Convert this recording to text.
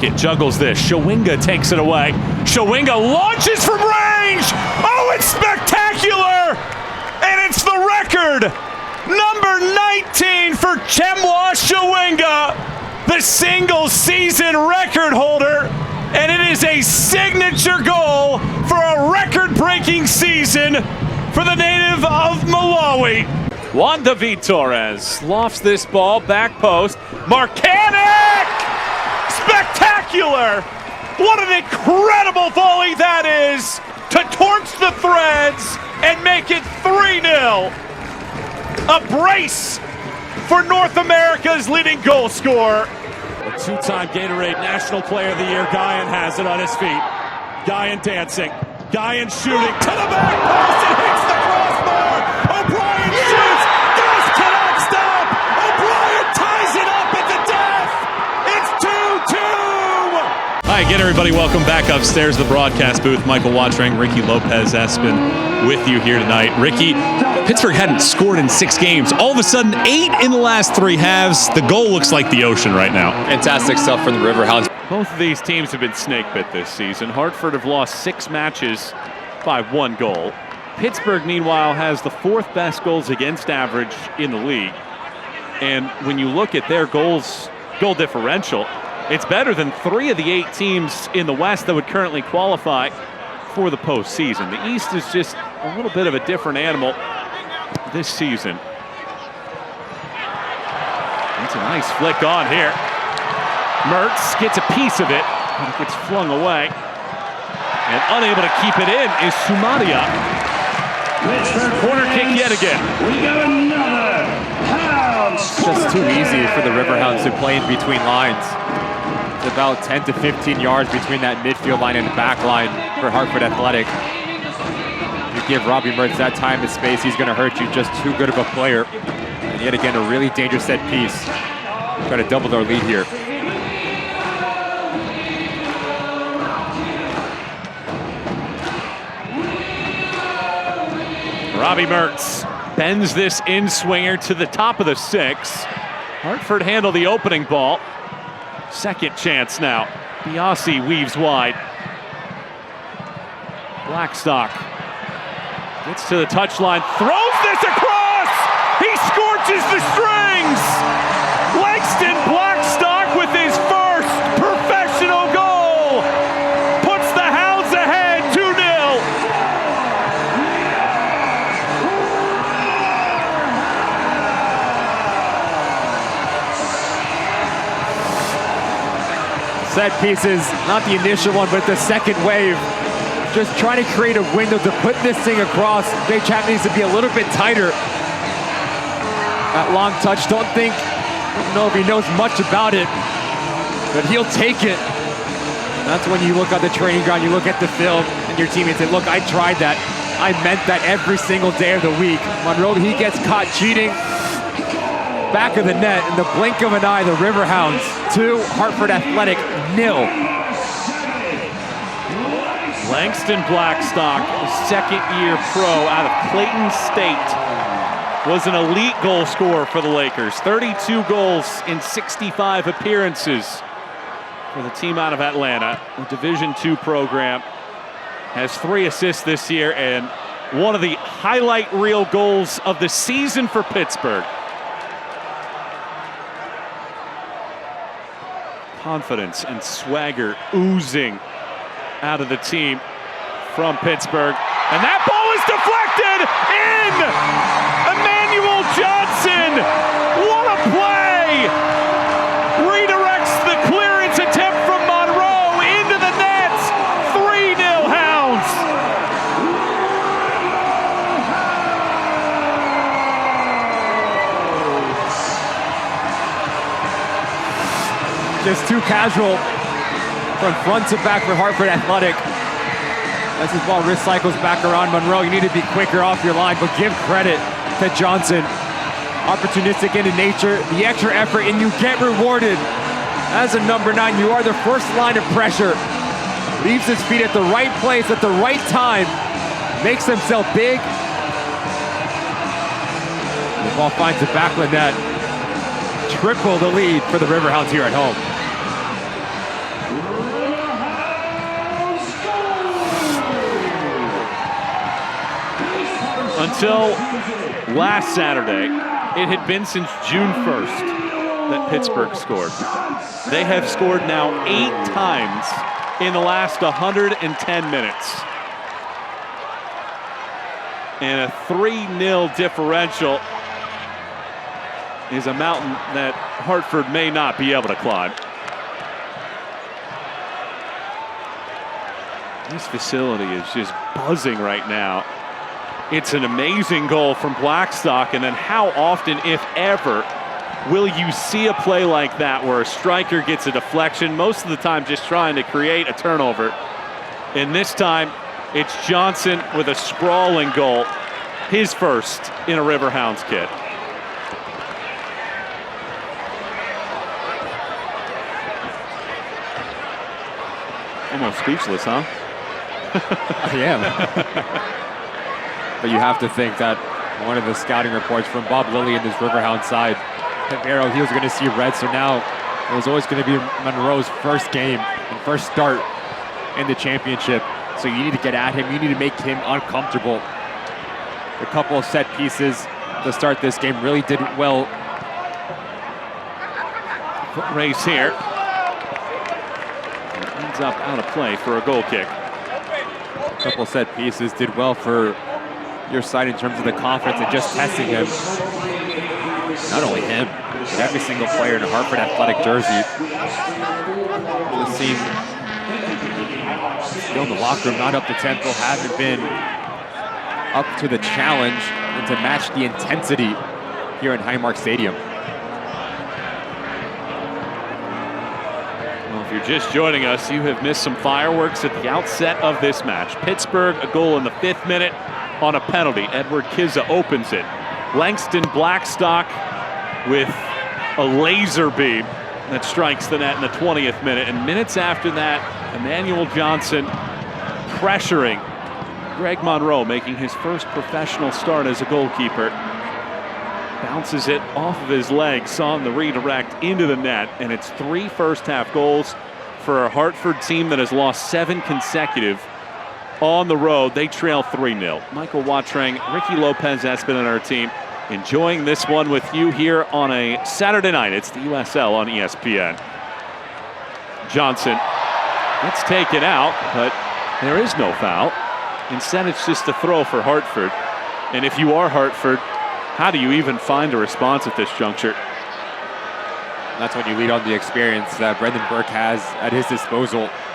pocket, juggles this. Shawinga takes it away. Shawinga launches from range. Oh, it's spectacular! And it's the record. Number 19 for Chemwa Shawinga, the single season record holder. And it is a signature goal for a record-breaking season for the native of Malawi. Juan David Torres lofts this ball, back post. Marcanic! Spectacular! What an incredible volley that is to torch the threads and make it 3-0. A brace for North America's leading goal scorer. A two-time Gatorade National Player of the Year, Guyan has it on his feet. Guyan dancing. Guyan shooting to the back post and hits the crossbar. O'Brien shoots. Gus cannot stop. O'Brien ties it up at the death. It's 2-2. Hi again, everybody. Welcome back upstairs to the broadcast booth. Michael Wottreng, Ricky Lopez-Espin with you here tonight. Ricky, Pittsburgh hadn't scored in 6 games. All of a sudden, 8 in the last 3 halves. The goal looks like the ocean right now. Fantastic stuff from the Riverhounds. Both of these teams have been snake bit this season. Hartford have lost 6 matches by 1 goal. Pittsburgh, meanwhile, has the 4th best goals against average in the league. And when you look at their goal differential, it's better than 3 of the 8 teams in the West that would currently qualify for the postseason. The East is just a little bit of a different animal this season. That's a nice flick on here. Mertz gets a piece of it, but it gets flung away. And unable to keep it in is Sumadia. Corner kick yet again. We got another Hounds. It's just too easy for the Riverhounds to play in between lines. It's about 10 to 15 yards between that midfield line and back line for Hartford Athletic. You give Robbie Mertz that time and space, he's going to hurt you. Just too good of a player. And yet again, a really dangerous set piece. Try to double their lead here. Robbie Mertz bends this in-swinger to the top of the 6. Hartford handle the opening ball. Second chance now. Biasi weaves wide. Blackstock gets to the touchline, throws this across! He scorches the strings! Langston Blackstock with his first professional goal puts the Hounds ahead 2-0. Set pieces, not the initial one, but the second wave. Just trying to create a window to put this thing across. Jay Chap needs to be a little bit tighter. That long touch, don't know if he knows much about it, but he'll take it. That's when you look at the training ground, you look at the film, and your teammates say, look, I tried that. I meant that every single day of the week. Monroe, he gets caught cheating. Back of the net, in the blink of an eye, the Riverhounds 2, Hartford Athletic 0. Langston Blackstock, second-year pro out of Clayton State, was an elite goal scorer for the Lakers. 32 goals in 65 appearances for the team out of Atlanta. The Division II program has 3 assists this year and one of the highlight reel goals of the season for Pittsburgh. Confidence and swagger oozing out of the team from Pittsburgh. And that ball is deflected in! Emmanuel Johnson! What a play! Redirects the clearance attempt from Monroe into the net. 3-0 Hounds. Just too casual from front to back for Hartford Athletic. As this ball wrist cycles back around Monroe, you need to be quicker off your line, but give credit to Johnson. Opportunistic into nature, the extra effort, and you get rewarded. As a number 9, you are the first line of pressure. Leaves his feet at the right place at the right time. Makes himself big. The ball finds the back of the net. Triple the lead for the Riverhounds here at home. Until last Saturday, it had been since June 1st that Pittsburgh scored. They have scored now 8 times in the last 110 minutes. And a 3-0 differential is a mountain that Hartford may not be able to climb. This facility is just buzzing right now. It's an amazing goal from Blackstock, and then how often, if ever, will you see a play like that where a striker gets a deflection, most of the time just trying to create a turnover. And this time, it's Johnson with a sprawling goal, his first in a Riverhounds kit. Almost speechless, huh? I am. But you have to think that one of the scouting reports from Bob Lilly and his Riverhound side, Arrow, he was going to see red, so now it was always going to be Monroe's first game and first start in the championship. So you need to get at him, you need to make him uncomfortable. A couple of set pieces to start this game really did well. Foot race here. Ends up out of play for a goal kick. A couple of set pieces did well for your side in terms of the confidence and just testing him. Not only him, but every single player in a Hartford athletic jersey. The scene still in the locker room, not up to tempo, haven't been up to the challenge and to match the intensity here in Highmark Stadium. Well, if you're just joining us, you have missed some fireworks at the outset of this match. Pittsburgh, a goal in the 5th minute on a penalty. Edward Kizza opens it. Langston Blackstock with a laser beam that strikes the net in the 20th minute. And minutes after that, Emmanuel Johnson pressuring Greg Monroe, making his first professional start as a goalkeeper. Bounces it off of his legs on the redirect into the net, and it's 3 first-half goals for a Hartford team that has lost 7 consecutive on the road. They trail 3-0. Michael Wottreng, Ricky Lopez-Espin on our team, enjoying this one with you here on a Saturday night. It's the USL on ESPN. Johnson gets taken out, but there is no foul. Instead, it's just a throw for Hartford. And if you are Hartford, how do you even find a response at this juncture? That's when you lead on the experience that Brendan Burke has at his disposal.